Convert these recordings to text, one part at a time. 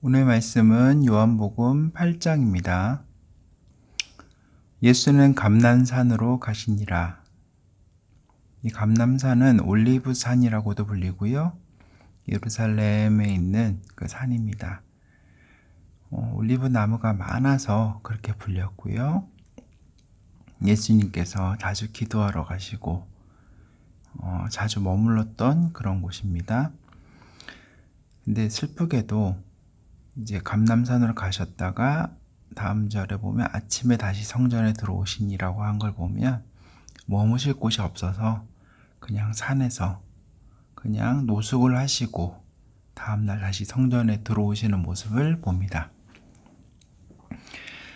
오늘 말씀은 요한복음 8장입니다. 예수는 감난산으로 가시니라. 이 감난산은 올리브산이라고도 불리고요. 예루살렘에 있는 그 산입니다. 올리브 나무가 많아서 그렇게 불렸고요. 예수님께서 자주 기도하러 가시고 자주 머물렀던 그런 곳입니다. 근데 슬프게도 이제 감람산으로 가셨다가 다음 절에 보면 아침에 다시 성전에 들어오시니라고 한 걸 보면 머무실 곳이 없어서 그냥 산에서 그냥 노숙을 하시고 다음날 다시 성전에 들어오시는 모습을 봅니다.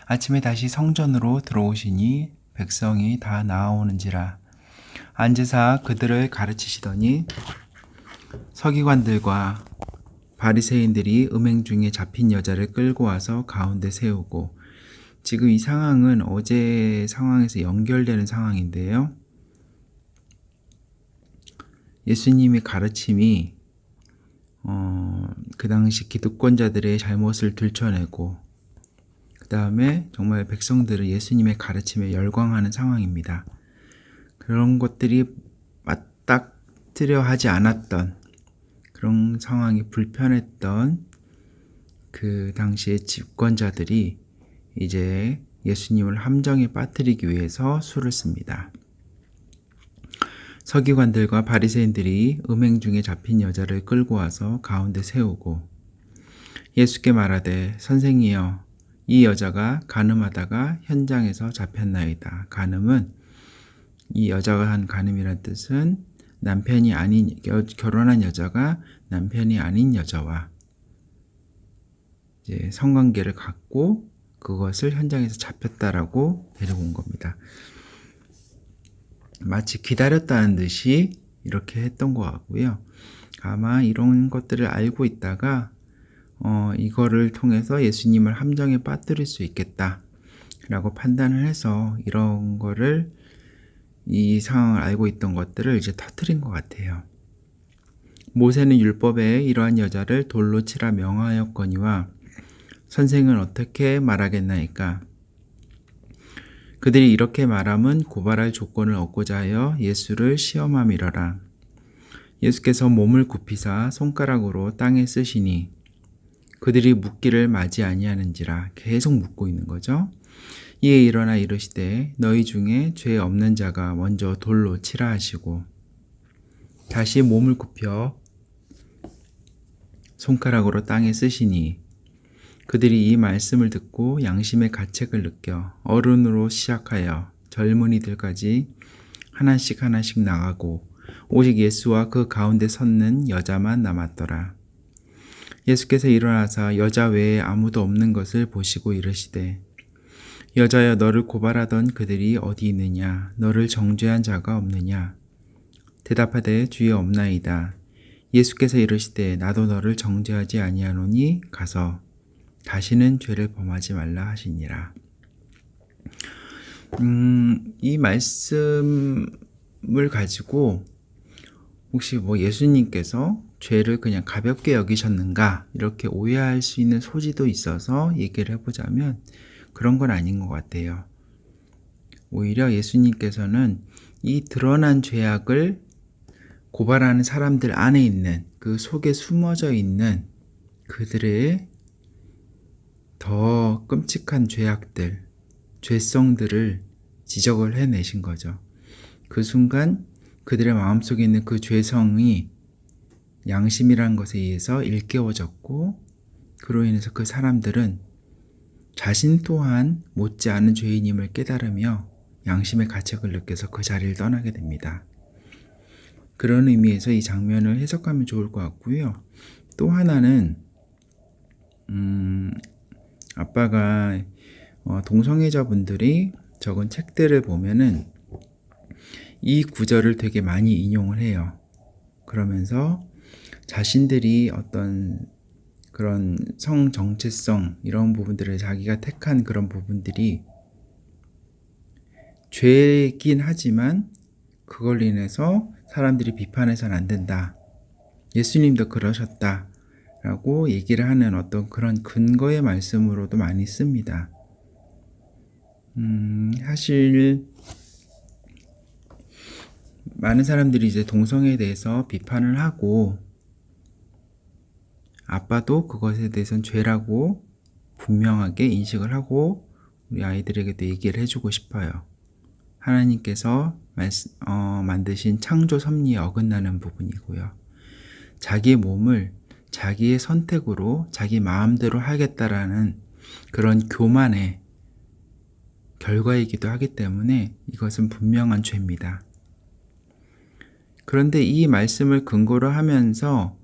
아침에 다시 성전으로 들어오시니 백성이 다 나아오는지라 앉으사 그들을 가르치시더니 서기관들과 바리새인들이 음행 중에 잡힌 여자를 끌고 와서 가운데 세우고, 지금 이 상황은 어제 상황에서 연결되는 상황인데요. 예수님의 가르침이 그 당시 기득권자들의 잘못을 들춰내고, 그 다음에 정말 백성들은 예수님의 가르침에 열광하는 상황입니다. 그런 것들이 맞닥뜨려 하지 않았던 그런 상황이 불편했던 그 당시의 집권자들이 이제 예수님을 함정에 빠뜨리기 위해서 수를 씁니다. 서기관들과 바리새인들이 음행 중에 잡힌 여자를 끌고 와서 가운데 세우고 예수께 말하되 선생이여 이 여자가 간음하다가 현장에서 잡혔나이다. 간음은 이 여자가 한 간음이란 뜻은 남편이 아닌 결혼한 여자가 남편이 아닌 여자와 이제 성관계를 갖고 그것을 현장에서 잡혔다라고 데리고 온 겁니다. 마치 기다렸다는 듯이 이렇게 했던 것 같고요. 아마 이런 것들을 알고 있다가 이거를 통해서 예수님을 함정에 빠뜨릴 수 있겠다라고 판단을 해서 이런 거를 이 상황을 알고 있던 것들을 이제 터뜨린 것 같아요. 모세는 율법에 이러한 여자를 돌로 치라 명하였거니와 선생은 어떻게 말하겠나이까? 그들이 이렇게 말함은 고발할 조건을 얻고자 하여 예수를 시험함이러라. 예수께서 몸을 굽히사 손가락으로 땅에 쓰시니 그들이 묻기를 마지 아니하는지라. 계속 묻고 있는 거죠. 이에 일어나 이르시되 너희 중에 죄 없는 자가 먼저 돌로 치라 하시고 다시 몸을 굽혀 손가락으로 땅에 쓰시니 그들이 이 말씀을 듣고 양심의 가책을 느껴 어른으로 시작하여 젊은이들까지 하나씩 나가고 오직 예수와 그 가운데 섰는 여자만 남았더라. 예수께서 일어나사 여자 외에 아무도 없는 것을 보시고 이르시되 여자여 너를 고발하던 그들이 어디 있느냐? 너를 정죄한 자가 없느냐? 대답하되 주여 없나이다. 예수께서 이르시되 나도 너를 정죄하지 아니하노니 가서 다시는 죄를 범하지 말라 하시니라. 이 말씀을 가지고 혹시 예수님께서 죄를 그냥 가볍게 여기셨는가 이렇게 오해할 수 있는 소지도 있어서 얘기를 해보자면 그런 건 아닌 것 같아요. 오히려 예수님께서는 이 드러난 죄악을 고발하는 사람들 안에 있는 그 속에 숨어져 있는 그들의 더 끔찍한 죄악들, 죄성들을 지적을 해내신 거죠. 그 순간 그들의 마음속에 있는 그 죄성이 양심이라는 것에 의해서 일깨워졌고 그로 인해서 그 사람들은 자신 또한 못지않은 죄인임을 깨달으며 양심의 가책을 느껴서 그 자리를 떠나게 됩니다. 그런 의미에서 이 장면을 해석하면 좋을 것 같고요. 또 하나는 아빠가 동성애자분들이 적은 책들을 보면은 이 구절을 되게 많이 인용을 해요. 그러면서 자신들이 어떤 그런 성 정체성 이런 부분들을 자기가 택한 그런 부분들이 죄이긴 하지만 그걸 인해서 사람들이 비판해서는 안 된다. 예수님도 그러셨다. 라고 얘기를 하는 어떤 그런 근거의 말씀으로도 많이 씁니다. 사실 많은 사람들이 이제 동성애에 대해서 비판을 하고 아빠도 그것에 대해서는 죄라고 분명하게 인식을 하고 우리 아이들에게도 얘기를 해주고 싶어요. 하나님께서 만드신 창조 섭리에 어긋나는 부분이고요. 자기의 몸을 자기의 선택으로 자기 마음대로 하겠다라는 그런 교만의 결과이기도 하기 때문에 이것은 분명한 죄입니다. 그런데 이 말씀을 근거로 하면서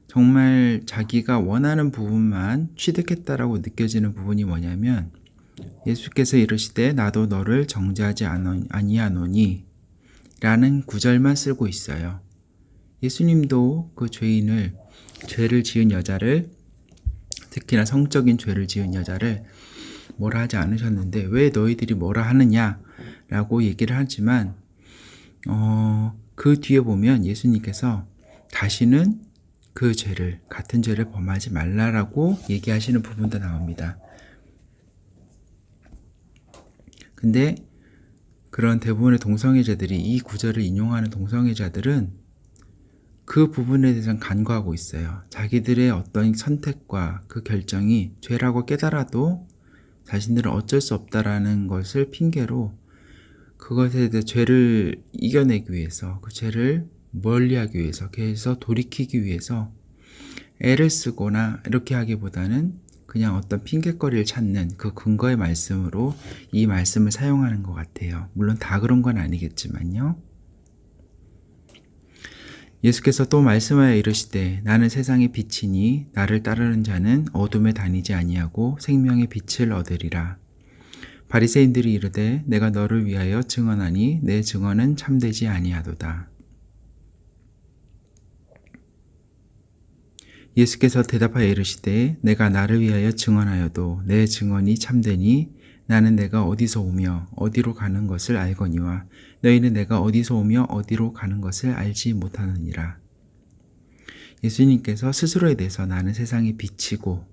정말 자기가 원하는 부분만 취득했다라고 느껴지는 부분이 뭐냐면 예수께서 이르시되 나도 너를 정죄하지 아니하노니 라는 구절만 쓰고 있어요. 예수님도 그 죄를 지은 여자를, 특히나 성적인 죄를 지은 여자를 뭐라 하지 않으셨는데 왜 너희들이 뭐라 하느냐라고 얘기를 하지만 그 뒤에 보면 예수님께서 다시는 같은 죄를 범하지 말라라고 얘기하시는 부분도 나옵니다. 근데 그런 대부분의 동성애자들이 이 구절을 인용하는 동성애자들은 그 부분에 대해서는 간과하고 있어요. 자기들의 어떤 선택과 그 결정이 죄라고 깨달아도 자신들은 어쩔 수 없다라는 것을 핑계로 그것에 대해 죄를 이겨내기 위해서, 그 죄를 멀리하기 위해서, 그래서 돌이키기 위해서 애를 쓰거나 이렇게 하기보다는 그냥 어떤 핑계거리를 찾는 그 근거의 말씀으로 이 말씀을 사용하는 것 같아요. 물론 다 그런 건 아니겠지만요. 예수께서 또 말씀하여 이르시되 나는 세상의 빛이니 나를 따르는 자는 어둠에 다니지 아니하고 생명의 빛을 얻으리라. 바리새인들이 이르되 내가 너를 위하여 증언하니 내 증언은 참되지 아니하도다. 예수께서 대답하여 이르시되 내가 나를 위하여 증언하여도 내 증언이 참되니 나는 내가 어디서 오며 어디로 가는 것을 알거니와 너희는 내가 어디서 오며 어디로 가는 것을 알지 못하느니라. 예수님께서 스스로에 대해서 나는 세상의 빛이고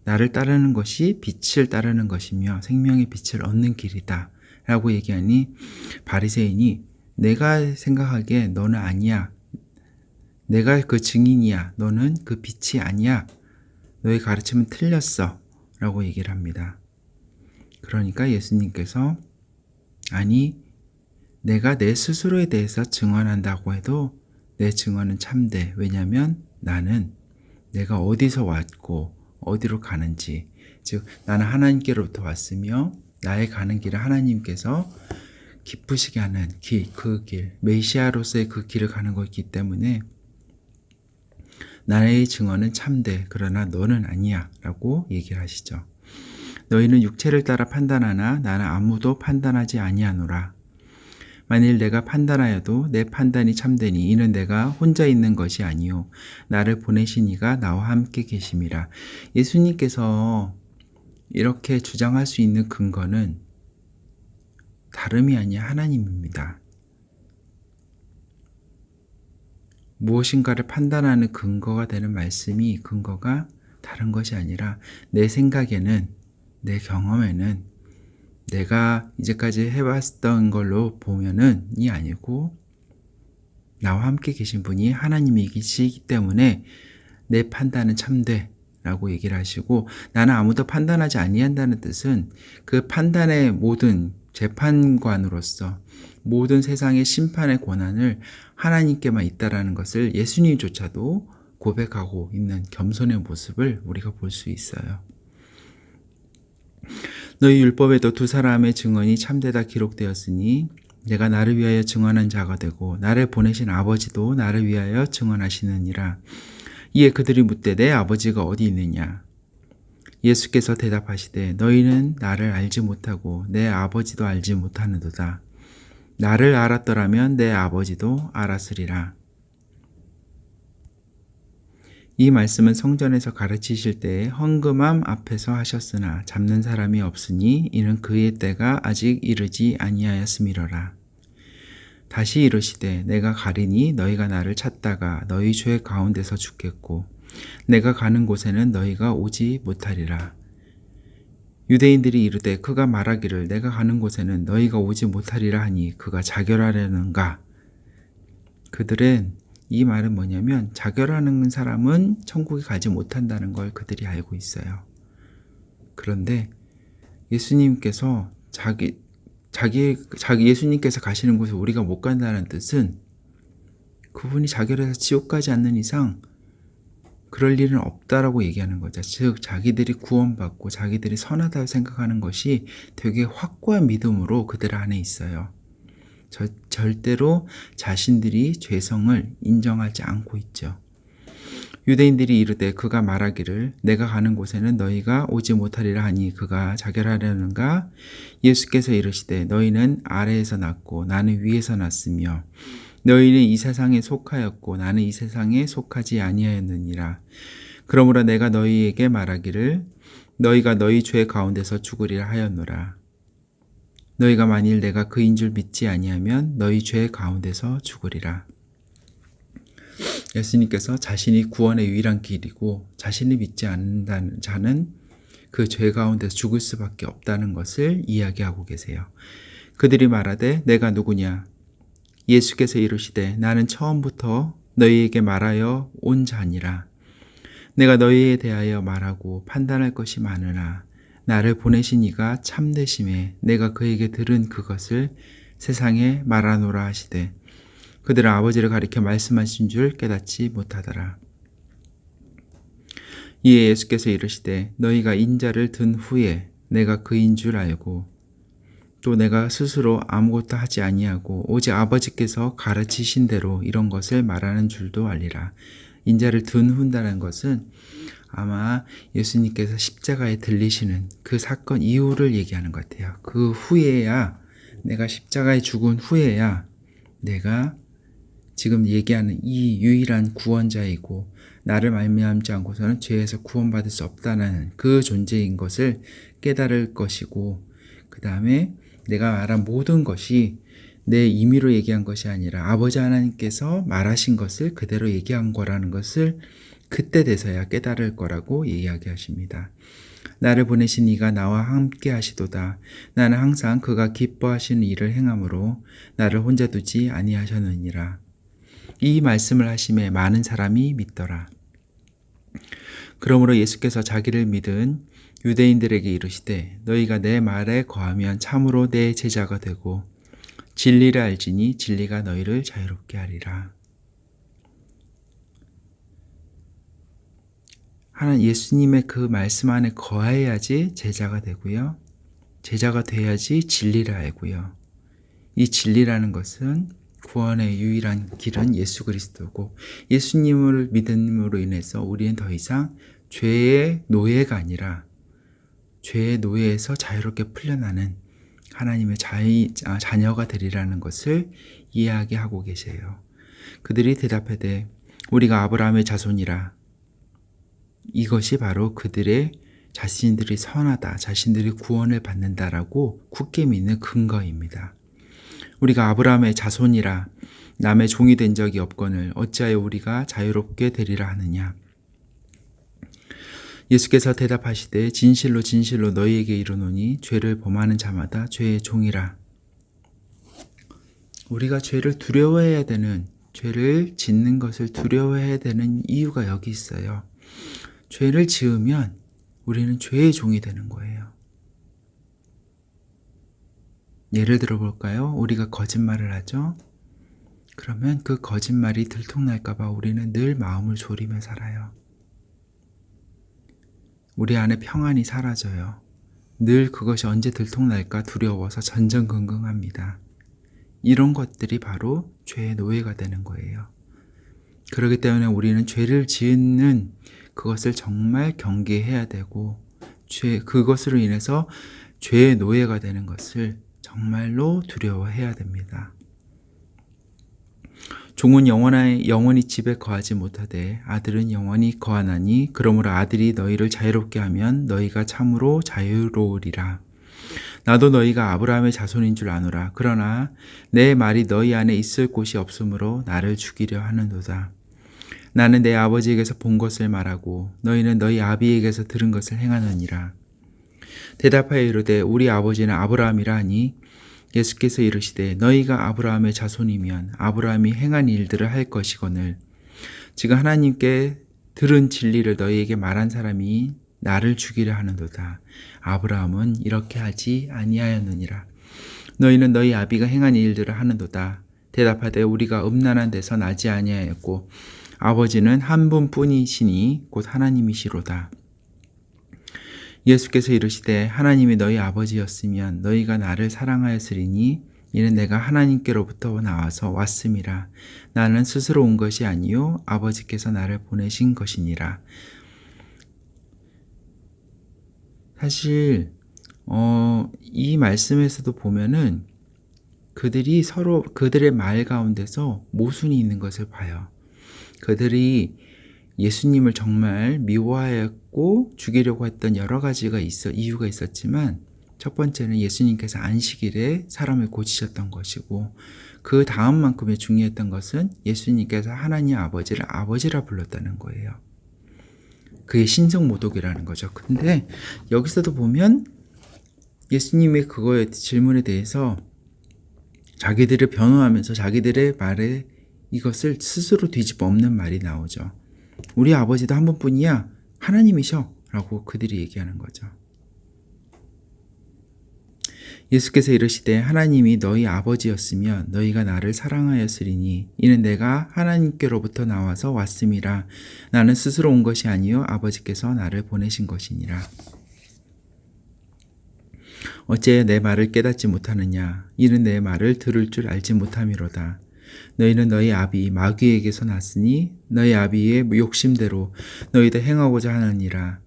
나를 따르는 것이 빛을 따르는 것이며 생명의 빛을 얻는 길이다 라고 얘기하니 바리새인이 내가 생각하기에 너는 아니야. 내가 그 증인이야. 너는 그 빛이 아니야. 너의 가르침은 틀렸어. 라고 얘기를 합니다. 그러니까 예수님께서 아니 내가 내 스스로에 대해서 증언한다고 해도 내 증언은 참돼. 왜냐하면 나는 내가 어디서 왔고 어디로 가는지, 즉 나는 하나님께로부터 왔으며 나의 가는 길을 하나님께서 기쁘시게 하는 그 길, 메시아로서의 그 길을 가는 것이기 때문에 나의 증언은 참돼. 그러나 너는 아니야 라고 얘기를 하시죠. 너희는 육체를 따라 판단하나 나는 아무도 판단하지 아니하노라. 만일 내가 판단하여도 내 판단이 참되니 이는 내가 혼자 있는 것이 아니요 나를 보내신 이가 나와 함께 계심이라. 예수님께서 이렇게 주장할 수 있는 근거는 다름이 아니라 하나님입니다. 무엇인가를 판단하는 근거가 되는 근거가 다른 것이 아니라 내 생각에는, 내 경험에는 내가 이제까지 해왔던 걸로 보면은 이 아니고 나와 함께 계신 분이 하나님이시기 때문에 내 판단은 참돼 라고 얘기를 하시고, 나는 아무도 판단하지 아니한다는 뜻은 그 판단의 모든 재판관으로서 모든 세상의 심판의 권한을 하나님께만 있다라는 것을 예수님조차도 고백하고 있는 겸손의 모습을 우리가 볼 수 있어요. 너희 율법에도 두 사람의 증언이 참되다 기록되었으니 내가 나를 위하여 증언한 자가 되고 나를 보내신 아버지도 나를 위하여 증언하시느니라. 이에 그들이 묻되 내 아버지가 어디 있느냐? 예수께서 대답하시되 너희는 나를 알지 못하고 내 아버지도 알지 못하는도다. 나를 알았더라면 내 아버지도 알았으리라. 이 말씀은 성전에서 가르치실 때에 헌금함 앞에서 하셨으나 잡는 사람이 없으니 이는 그의 때가 아직 이르지 아니하였음이로라. 다시 이르시되 내가 가리니 너희가 나를 찾다가 너희 죄 가운데서 죽겠고 내가 가는 곳에는 너희가 오지 못하리라. 유대인들이 이르되 그가 말하기를 내가 가는 곳에는 너희가 오지 못하리라 하니 그가 자결하려는가? 그들은 이 말은 뭐냐면 자결하는 사람은 천국에 가지 못한다는 걸 그들이 알고 있어요. 그런데 예수님께서 예수님께서 가시는 곳에 우리가 못 간다는 뜻은 그분이 자결해서 지옥 가지 않는 이상 그럴 일은 없다라고 얘기하는 거죠. 즉 자기들이 구원받고 자기들이 선하다고 생각하는 것이 되게 확고한 믿음으로 그들 안에 있어요. 절대로 자신들이 죄성을 인정하지 않고 있죠. 유대인들이 이르되 그가 말하기를 내가 가는 곳에는 너희가 오지 못하리라 하니 그가 자결하려는가? 예수께서 이르시되 너희는 아래에서 났고 나는 위에서 났으며 너희는 이 세상에 속하였고 나는 이 세상에 속하지 아니하였느니라. 그러므로 내가 너희에게 말하기를 너희가 너희 죄 가운데서 죽으리라 하였노라. 너희가 만일 내가 그인 줄 믿지 아니하면 너희 죄 가운데서 죽으리라. 예수님께서 자신이 구원의 유일한 길이고 자신이 믿지 않는다는 자는 그 죄 가운데서 죽을 수밖에 없다는 것을 이야기하고 계세요. 그들이 말하되 내가 누구냐? 예수께서 이르시되 나는 처음부터 너희에게 말하여 온 자니라. 내가 너희에 대하여 말하고 판단할 것이 많으나 나를 보내신 이가 참되심에 내가 그에게 들은 그것을 세상에 말하노라 하시되 그들은 아버지를 가리켜 말씀하신 줄 깨닫지 못하더라. 이에 예수께서 이르시되 너희가 인자를 든 후에 내가 그인 줄 알고 또 내가 스스로 아무것도 하지 아니하고 오직 아버지께서 가르치신 대로 이런 것을 말하는 줄도 알리라. 인자를 든 후라는 것은 아마 예수님께서 십자가에 들리시는 그 사건 이후를 얘기하는 것 같아요. 그 후에야 내가 십자가에 죽은 후에야 내가 지금 얘기하는 이 유일한 구원자이고 나를 말미암지 않고서는 죄에서 구원받을 수 없다는 그 존재인 것을 깨달을 것이고 그 다음에 내가 말한 모든 것이 내 임의로 얘기한 것이 아니라 아버지 하나님께서 말하신 것을 그대로 얘기한 거라는 것을 그때 돼서야 깨달을 거라고 이야기하십니다. 나를 보내신 이가 나와 함께 하시도다. 나는 항상 그가 기뻐하시는 일을 행함으로 나를 혼자 두지 아니하셨느니라. 이 말씀을 하심에 많은 사람이 믿더라. 그러므로 예수께서 자기를 믿은 유대인들에게 이르시되 너희가 내 말에 거하면 참으로 내 제자가 되고 진리를 알지니 진리가 너희를 자유롭게 하리라. 하나님 예수님의 그 말씀 안에 거해야지 제자가 되고요. 제자가 돼야지 진리를 알고요. 이 진리라는 것은 구원의 유일한 길은 예수 그리스도고 예수님을 믿음으로 인해서 우리는 더 이상 죄의 노예가 아니라 죄의 노예에서 자유롭게 풀려나는 하나님의 자녀가 되리라는 것을 이야기하고 계세요. 그들이 대답하되 우리가 아브라함의 자손이라. 이것이 바로 그들의 자신들이 선하다, 자신들이 구원을 받는다라고 굳게 믿는 근거입니다. 우리가 아브라함의 자손이라 남의 종이 된 적이 없거늘 어찌하여 우리가 자유롭게 되리라 하느냐. 예수께서 대답하시되 진실로 진실로 너희에게 이르노니 죄를 범하는 자마다 죄의 종이라. 우리가 죄를 두려워해야 되는, 죄를 짓는 것을 두려워해야 되는 이유가 여기 있어요. 죄를 지으면 우리는 죄의 종이 되는 거예요. 예를 들어 볼까요? 우리가 거짓말을 하죠. 그러면 그 거짓말이 들통날까 봐 우리는 늘 마음을 졸이며 살아요. 우리 안에 평안이 사라져요. 늘 그것이 언제 들통날까 두려워서 전전긍긍합니다. 이런 것들이 바로 죄의 노예가 되는 거예요. 그렇기 때문에 우리는 죄를 지은 그것을 정말 경계해야 되고 그것으로 인해서 죄의 노예가 되는 것을 정말로 두려워해야 됩니다. 종은 영원히 집에 거하지 못하되 아들은 영원히 거하나니 그러므로 아들이 너희를 자유롭게 하면 너희가 참으로 자유로우리라. 나도 너희가 아브라함의 자손인 줄 아노라. 그러나 내 말이 너희 안에 있을 곳이 없으므로 나를 죽이려 하는도다. 나는 내 아버지에게서 본 것을 말하고 너희는 너희 아비에게서 들은 것을 행하느니라. 대답하여 이르되 우리 아버지는 아브라함이라 하니 예수께서 이르시되 너희가 아브라함의 자손이면 아브라함이 행한 일들을 할 것이거늘 지금 하나님께 들은 진리를 너희에게 말한 사람이 나를 죽이려 하는도다. 아브라함은 이렇게 하지 아니하였느니라. 너희는 너희 아비가 행한 일들을 하는도다. 대답하되 우리가 음란한 데서 나지 아니하였고 아버지는 한 분뿐이시니 곧 하나님이시로다. 예수께서 이르시되 하나님이 너희 아버지였으면 너희가 나를 사랑하였으리니 이는 내가 하나님께로부터 나와서 왔음이라. 나는 스스로 온 것이 아니요 아버지께서 나를 보내신 것이니라. 사실 이 말씀에서도 보면은 그들이 서로 그들의 말 가운데서 모순이 있는 것을 봐요. 그들이 예수님을 정말 미워하였고 죽이려고 했던 여러 가지가 이유가 있었지만 첫 번째는 예수님께서 안식일에 사람을 고치셨던 것이고 그 다음만큼에 중요했던 것은 예수님께서 하나님 아버지를 아버지라 불렀다는 거예요. 그게 신성모독이라는 거죠. 근데 여기서도 보면 예수님의 그거의 질문에 대해서 자기들을 변호하면서 자기들의 말에 이것을 스스로 뒤집어 엎는 말이 나오죠. 우리 아버지도 한 분뿐이야. 하나님이셔. 라고 그들이 얘기하는 거죠. 예수께서 이르시되 하나님이 너희 아버지였으면 너희가 나를 사랑하였으리니 이는 내가 하나님께로부터 나와서 왔음이라. 나는 스스로 온 것이 아니요 아버지께서 나를 보내신 것이니라. 어째 내 말을 깨닫지 못하느냐. 이는 내 말을 들을 줄 알지 못함이로다. 너희는 너희 아비 마귀에게서 났으니 너희 아비의 욕심대로 너희도 행하고자 하느니라.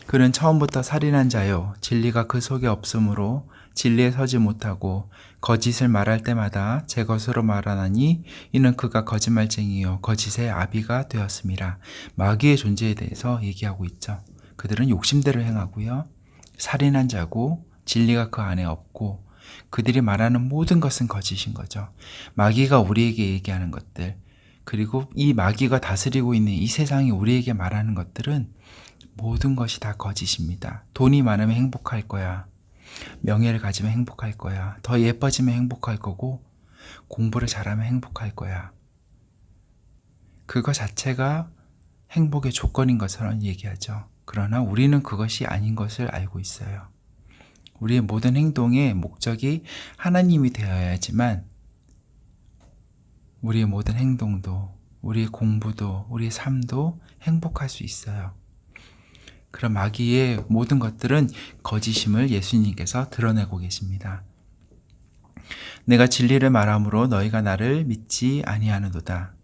그는 처음부터 살인한 자요 진리가 그 속에 없으므로 진리에 서지 못하고 거짓을 말할 때마다 제 것으로 말하나니 이는 그가 거짓말쟁이요 거짓의 아비가 되었음이라. 마귀의 존재에 대해서 얘기하고 있죠. 그들은 욕심대로 행하고요 살인한 자고 진리가 그 안에 없고 그들이 말하는 모든 것은 거짓인 거죠. 마귀가 우리에게 얘기하는 것들 그리고 이 마귀가 다스리고 있는 이 세상이 우리에게 말하는 것들은 모든 것이 다 거짓입니다. 돈이 많으면 행복할 거야. 명예를 가지면 행복할 거야. 더 예뻐지면 행복할 거고 공부를 잘하면 행복할 거야. 그거 자체가 행복의 조건인 것처럼 얘기하죠. 그러나 우리는 그것이 아닌 것을 알고 있어요. 우리의 모든 행동의 목적이 하나님이 되어야지만 우리의 모든 행동도 우리의 공부도 우리의 삶도 행복할 수 있어요. 그런 마귀의 모든 것들은 거짓임을 예수님께서 드러내고 계십니다. 내가 진리를 말함으로 너희가 나를 믿지 아니하는도다.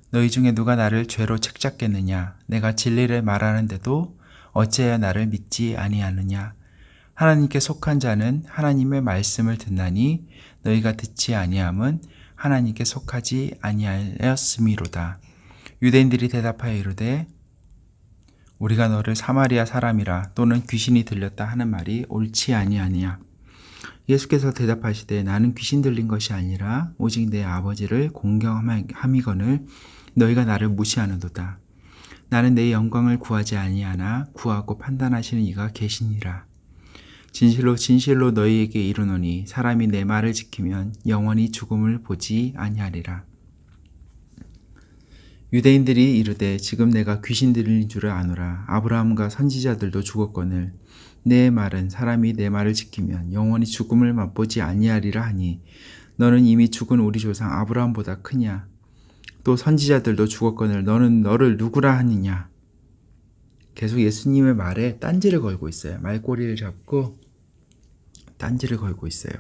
너희 중에 누가 나를 죄로 책잡겠느냐. 내가 진리를 말하는데도 어찌하여 나를 믿지 아니하느냐. 하나님께 속한 자는 하나님의 말씀을 듣나니 너희가 듣지 아니함은 하나님께 속하지 아니하였음이로다. 유대인들이 대답하여 이르되 우리가 너를 사마리아 사람이라 또는 귀신이 들렸다 하는 말이 옳지 아니하느냐. 예수께서 대답하시되 나는 귀신 들린 것이 아니라 오직 내 아버지를 공경함이거늘 너희가 나를 무시하는도다. 나는 내 영광을 구하지 아니하나 구하고 판단하시는 이가 계시니라. 진실로 진실로 너희에게 이르노니 사람이 내 말을 지키면 영원히 죽음을 보지 아니하리라. 유대인들이 이르되 지금 내가 귀신 들린 줄을 아노라. 아브라함과 선지자들도 죽었거늘 내 말은 사람이 내 말을 지키면 영원히 죽음을 맛보지 아니하리라 하니 너는 이미 죽은 우리 조상 아브라함보다 크냐. 또 선지자들도 죽었거늘 너는 너를 누구라 하느냐. 계속 예수님의 말에 딴지를 걸고 있어요. 말꼬리를 잡고 딴지를 걸고 있어요.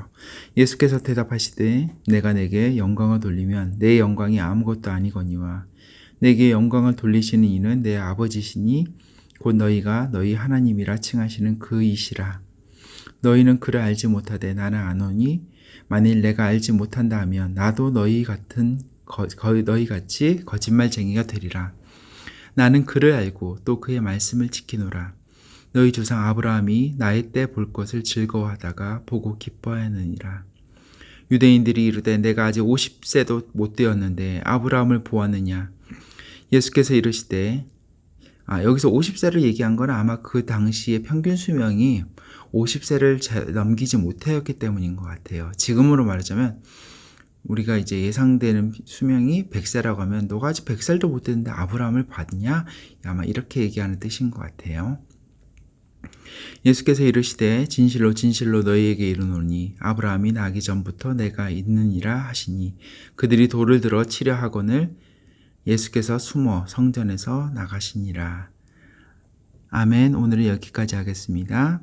예수께서 대답하시되 내가 내게 영광을 돌리면 내 영광이 아무것도 아니거니와 내게 영광을 돌리시는 이는 내 아버지시니 곧 너희가 너희 하나님이라 칭하시는 그이시라. 너희는 그를 알지 못하되 나는 아노니 만일 내가 알지 못한다 하면 나도 너희같이 거짓말쟁이가 되리라. 나는 그를 알고 또 그의 말씀을 지키노라. 너희 조상 아브라함이 나의 때 볼 것을 즐거워하다가 보고 기뻐하느니라. 유대인들이 이르되 내가 아직 50세도 못 되었는데 아브라함을 보았느냐. 예수께서 이르시되 여기서 50세를 얘기한 건 아마 그 당시의 평균 수명이 50세를 넘기지 못하였기 때문인 것 같아요. 지금으로 말하자면 우리가 이제 예상되는 수명이 100세라고 하면 너가 아직 100살도 못 됐는데 아브라함을 봤냐? 아마 이렇게 얘기하는 뜻인 것 같아요. 예수께서 이르시되 진실로 진실로 너희에게 이르노니 아브라함이 나기 전부터 내가 있느니라 하시니 그들이 돌을 들어 치려 하거늘 예수께서 숨어 성전에서 나가시니라. 아멘. 오늘은 여기까지 하겠습니다.